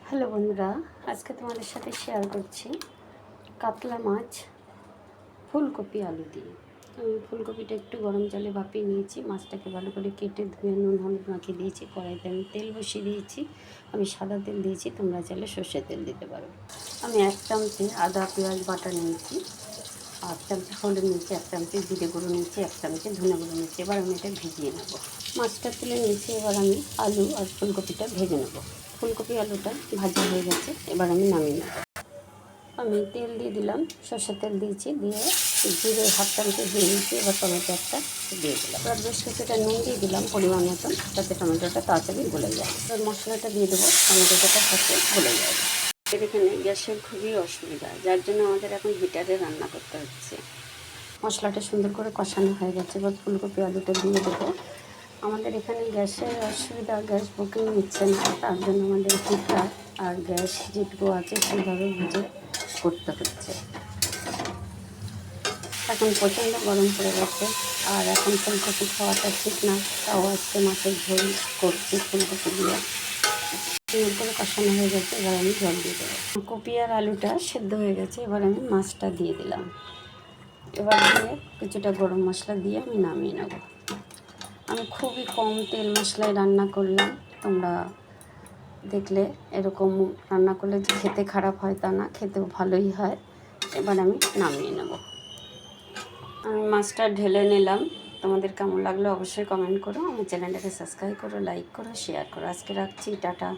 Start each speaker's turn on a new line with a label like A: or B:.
A: Hello বন্ধুরা, আজকে তোমাদের সাথে শেয়ার করছি কাতলা মাছ ফুলকপি আলু দিয়ে। আমি ফুলকপিটা একটু গরম জলে ভাপিয়ে নিয়েছি, মাছটাকে ভালো করে কেটে ধুয়ে নুন হলুদ মাখিয়ে দিয়েছি। কড়াইতে আমি তেল বসিয়ে দিয়েছি, আমি সাদা তেল দিয়েছি, তোমরা চাইলে সর্ষের তেল দিতে পারো। আমি 1 চামচে আদা পেঁয়াজ বাটা নিয়েছি, 1 চামচে হলুদ নিয়েছি, 1 চামচে জিরে গুঁড়ো নিয়েছি, 1 চামচে ধনে গুঁড়ো নিয়েছি। এবার আমি এটা ভিজিয়ে নেব। মাছটা তুলে নিয়েছি, এবার আমি আলু আর ফুলকপিটা ভেজে নেব। ফুলকপি আলুটা ভাজা হয়ে গেছে, এবার আমি নামিয়ে নেব। আমি তেল দিয়ে দিলাম, সর্ষের তেল দিয়েছি, দিয়ে জিরে 1/2 চামচে দিয়ে দিয়েছি। এবার টমেটো একটা দিয়ে দিলাম, এবার বেশ কিছুটা নুন দিয়ে দিলাম পরিমাণ মতন, যাতে টমেটোটা তাড়াতাড়ি গলে যায়। এবার মশলাটা দিয়ে দেবো, টমেটোটা সাথে গলে যাবে। এখানে গ্যাসের খুবই অসুবিধা, যার জন্য আমাদের এখন হিটারে রান্না করতে হচ্ছে। মশলাটা সুন্দর করে কষানো হয়ে গেছে, এবার ফুলকপি আলুটা দিয়ে দেবো। আমাদের এখানে গ্যাসের অসুবিধা, গ্যাস বুকিং নিচ্ছে না, তার জন্য আমাদের হিটার আর গ্যাস যেটুকু আছে সেইভাবে বুঝে করতে হচ্ছে। এখন প্রচণ্ড গরম পড়ে গেছে, আর এখন ফুলকপি খাওয়াটা ঠিক না, তাও আজকে মাছের ঝোল করছি ফুলকপি দিয়ে। সুন্দর করে কষানো হয়ে গেছে, এবার আমি জল দিয়ে দেবো। কপি আর আলুটা সেদ্ধ হয়ে গেছে, এবার আমি মাছটা দিয়ে দিলাম। এবার দিয়ে কিছুটা গরম মশলা দিয়ে আমি নামিয়ে নেব। আমি খুবই কম তেল মশলায় রান্না করলাম, তোমরা দেখলে এরকম রান্না করলে যে খেতে খারাপ হয় তা না, খেতেও ভালোই হয়। এবার আমি নামিয়ে নেব। আমি মাছটা ঢেলে নিলাম। তোমাদের কেমন লাগলো অবশ্যই কমেন্ট করো, আমার চ্যানেলটাকে সাবস্ক্রাইব করো, লাইক করো, শেয়ার করো। আজকে রাখছি, টাটা।